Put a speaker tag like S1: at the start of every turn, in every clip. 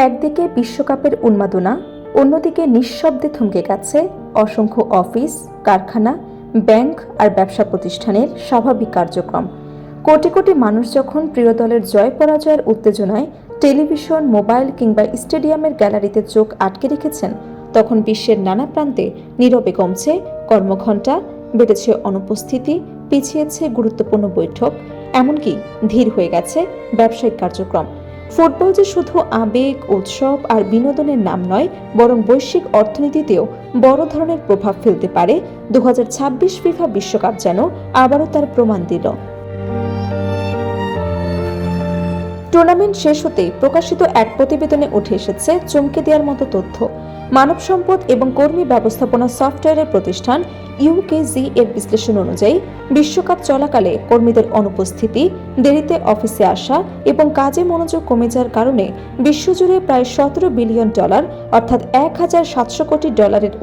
S1: একদিকে বিশ্বকাপের উন্মাদনা, অন্যদিকে নিঃশব্দে থমকে গেছে অসংখ্য অফিস, কারখানা, ব্যাংক আর ব্যবসা প্রতিষ্ঠানের স্বাভাবিক কার্যক্রম। কোটি কোটি মানুষ যখন প্রিয় দলের জয় পরাজয়ের উত্তেজনায় টেলিভিশন, মোবাইল কিংবা স্টেডিয়ামের গ্যালারিতে চোখ আটকে রেখেছেন, তখন বিশ্বের নানা প্রান্তে নীরবে কমছে কর্মঘণ্টা, বেড়েছে অনুপস্থিতি, পিছিয়েছে গুরুত্বপূর্ণ বৈঠক, এমনকি ধীর হয়ে গেছে ব্যবসায়িক কার্যক্রম। ফুটবল যে শুধু আবেগ, উৎসব আর বিনোদনের নাম নয়, বরং বৈশ্বিক অর্থনীতিতেও বড় ধরনের প্রভাব ফেলতে পারে 2026 ফিফা বিশ্বকাপ যেন আবারও তার প্রমাণ দিল। টুর্নামেন্ট শেষ হতেই প্রকাশিত এক প্রতিবেদনে উঠে এসেছে চমকে দেওয়ার মতো তথ্য। মানব সম্পদ এবং কর্মী ব্যবস্থাপনা সফটওয়্যারের প্রতিষ্ঠান ইউকেজি এর বিশ্লেষণ অনুযায়ী বিশ্বকাপ চলাকালে কর্মীদের অনুপস্থিতি, দেরিতে অফিসে আসা এবং কাজে মনোযোগ কমে যাওয়ার কারণে বিশ্বজুড়ে প্রায় $17 বিলিয়ন অর্থাৎ $1,700 কোটি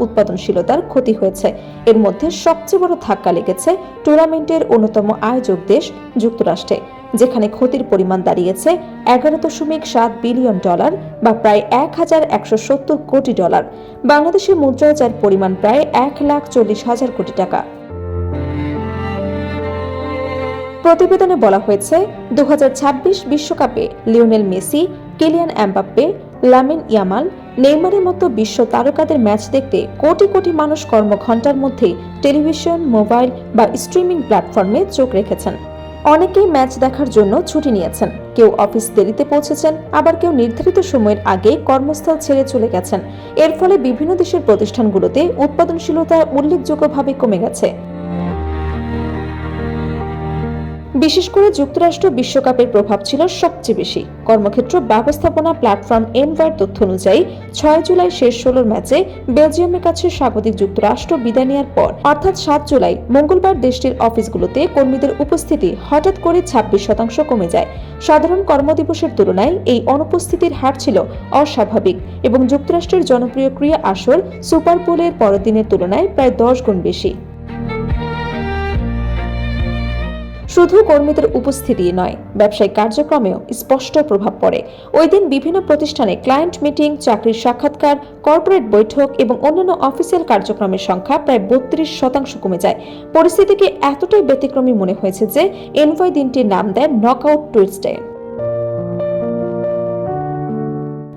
S1: উৎপাদনশীলতার ক্ষতি হয়েছে। এর মধ্যে সবচেয়ে বড় ধাক্কা লেগেছে টুর্নামেন্টের অন্যতম আয়োজক দেশ যুক্তরাষ্ট্রে, যেখানে ক্ষতির পরিমাণ দাঁড়িয়েছে $11.7 বিলিয়ন বা প্রায় $1,170 কোটি। বাংলাদেশের মুদ্রায় যার পরিমাণ প্রায় 1,40,000 কোটি টাকা। প্রতিবেদনে বলা হয়েছে 2026 বিশ্বকাপে Lionel Messi, Kylian Mbappe, Lamine Yamal, নেইমারের মতো বিশ্ব তারকাদের ম্যাচ দেখতে কোটি কোটি মানুষ কর্মঘণ্টার মধ্যে টেলিভিশন, মোবাইল বা স্ট্রিমিং প্ল্যাটফর্মে চোখ রেখেছেন। অনেকেই ম্যাচ দেখার জন্য ছুটি নিয়েছেন, কেউ অফিস দেরিতে পৌঁছেছেন, আবার কেউ নির্ধারিত সময়ের আগে কর্মস্থল ছেড়ে চলে গেছেন। এর ফলে বিভিন্ন দেশের প্রতিষ্ঠানগুলোতে উৎপাদনশীলতা উল্লেখযোগ্যভাবে কমে গেছে। বিশেষ করে যুক্তরাষ্ট্র বিশ্বকাপের প্রভাব ছিল সবচেয়ে বেশি। কর্মক্ষেত্র ব্যবস্থাপনা প্ল্যাটফর্ম এনভার তথ্য অনুযায়ী 6 জুলাই শেষ 16 ম্যাচে বেলজিয়ামের কাছে স্বাগতিক যুক্তরাষ্ট্র বিদায় নেওয়ার পর অর্থাৎ 7 জুলাই মঙ্গলবার দেশটির অফিসগুলোতে কর্মীদের উপস্থিতি হঠাৎ করে 26% কমে যায়। সাধারণ কর্মদিবসের তুলনায় এই অনুপস্থিতির হার ছিল অস্বাভাবিক এবং যুক্তরাষ্ট্রের জনপ্রিয় ক্রীড়া আসর সুপার বোলের পরের দিনের তুলনায় প্রায় 10 গুণ বেশি। শুধু কর্মীদের উপস্থিতি নয়, ব্যবসায়িক কার্যক্রমেও স্পষ্ট প্রভাব পড়ে। ওই দিন বিভিন্ন প্রতিষ্ঠানে ক্লায়েন্ট মিটিং, চাকরির সাক্ষাৎকার, কর্পোরেট বৈঠক এবং অন্যান্য অফিসিয়াল কার্যক্রমের সংখ্যা প্রায় 32% কমে যায়। পরিস্থিতিকে এতটাই ব্যতিক্রমী মনে হয়েছে যে এনভয় দিনটির নাম দেয় নকআউট টুইসডে।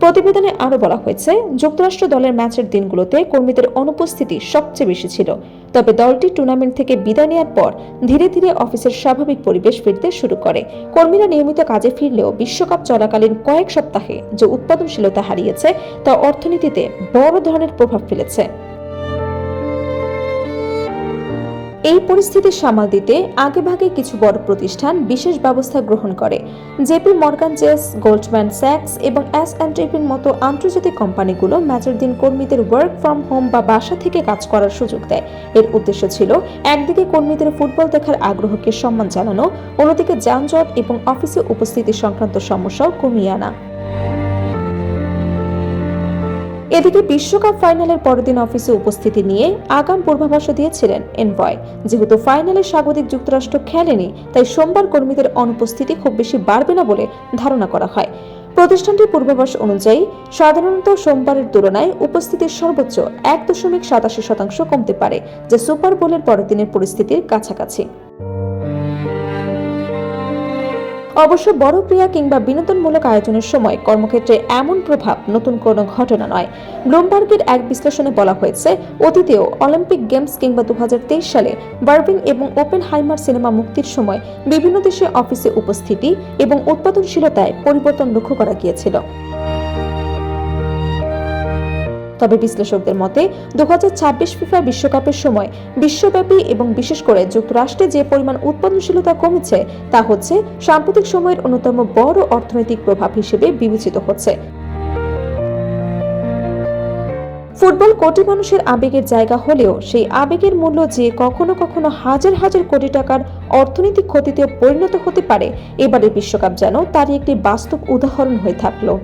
S1: প্রতিবেদনে আরো বলা হয়েছে, যুক্তরাষ্ট্র দলের ম্যাচের দিনগুলোতে কর্মীদের অনুপস্থিতি সবচেয়ে বেশি ছিল। তবে দলটি টুর্নামেন্ট থেকে বিদায় নেওয়ার পর ধীরে ধীরে অফিসের স্বাভাবিক পরিবেশ ফিরতে শুরু করে। কর্মীরা নিয়মিত কাজে ফিরলেও বিশ্বকাপ চলাকালীন কয়েক সপ্তাহে যে উৎপাদনশীলতা হারিয়েছে তা অর্থনীতিতে বড় ধরনের প্রভাব ফেলেছে। এই পরিস্থিতি সামাল দিতে আগেভাগে কিছু বড় প্রতিষ্ঠান বিশেষ ব্যবস্থা গ্রহণ করে। JP Morgan Chase, Goldman sax এবং S&P'র মতো আন্তর্জাতিক কোম্পানিগুলো ম্যাচের দিন কর্মীদের ওয়ার্ক ফ্রম হোম বা বাসা থেকে কাজ করার সুযোগ দেয়। এর উদ্দেশ্য ছিল একদিকে কর্মীদের ফুটবল দেখার আগ্রহকে সম্মান জানানো, অন্যদিকে যানজট এবং অফিসে উপস্থিতি সংক্রান্ত সমস্যাও কমিয়ে আনা। এদিকে বিশ্বকাপ ফাইনালের পরের দিন অফিসে উপস্থিতি নিয়ে আগাম পূর্বাভাসও দিয়েছিলেন এনভয়। যেহেতু ফাইনালে স্বাগতিক যুক্তরাষ্ট্র খেলেনি, তাই সোমবার কর্মীদের অনুপস্থিতি খুব বেশি বাড়বে না বলে ধারণা করা হয়। প্রতিষ্ঠানটির পূর্বাভাস অনুযায়ী সাধারণত সোমবারের তুলনায় উপস্থিতির সর্বোচ্চ 1.87% কমতে পারে, যা সুপার বোলের পরের দিনের পরিস্থিতির কাছাকাছি। অবশ্য বড় ক্রিয়া কিংবা বিনোদনমূলক আয়োজনের সময় কর্মক্ষেত্রে এমন প্রভাব নতুন কোনো ঘটনা নয়। ব্লুমবার্গের এক বিশ্লেষণে বলা হয়েছে, অতীতেও অলিম্পিক গেমস কিংবা 2023 সালে বার্বিং এবং ওপেনহাইমার সিনেমা মুক্তির সময় বিভিন্ন দেশে অফিসে উপস্থিতি এবং উৎপাদনশীলতায় পরিবর্তন লক্ষ্য করা গিয়েছিল। তবে বিশ্লেষকদের মতে 2026 ফিফা বিশ্বকাপের সময় বিশ্বব্যাপী এবং বিশেষ করে যুক্তরাষ্ট্রে যে পরিমাণ উৎপাদনশীলতা কমেছে তা হচ্ছে সাম্প্রতিক সময়ের অন্যতম বড় অর্থনৈতিক প্রভাব হিসেবে বিবেচিত হচ্ছে। ফুটবল কোটি মানুষের আবেগের জায়গা হলেও সেই আবেগের মূল্য যে কখনো কখনো হাজার হাজার কোটি টাকার অর্থনৈতিক ক্ষতিতে পরিণত হতে পারে, এবারের বিশ্বকাপ যেন তারই একটি বাস্তব উদাহরণ হয়ে থাকলো।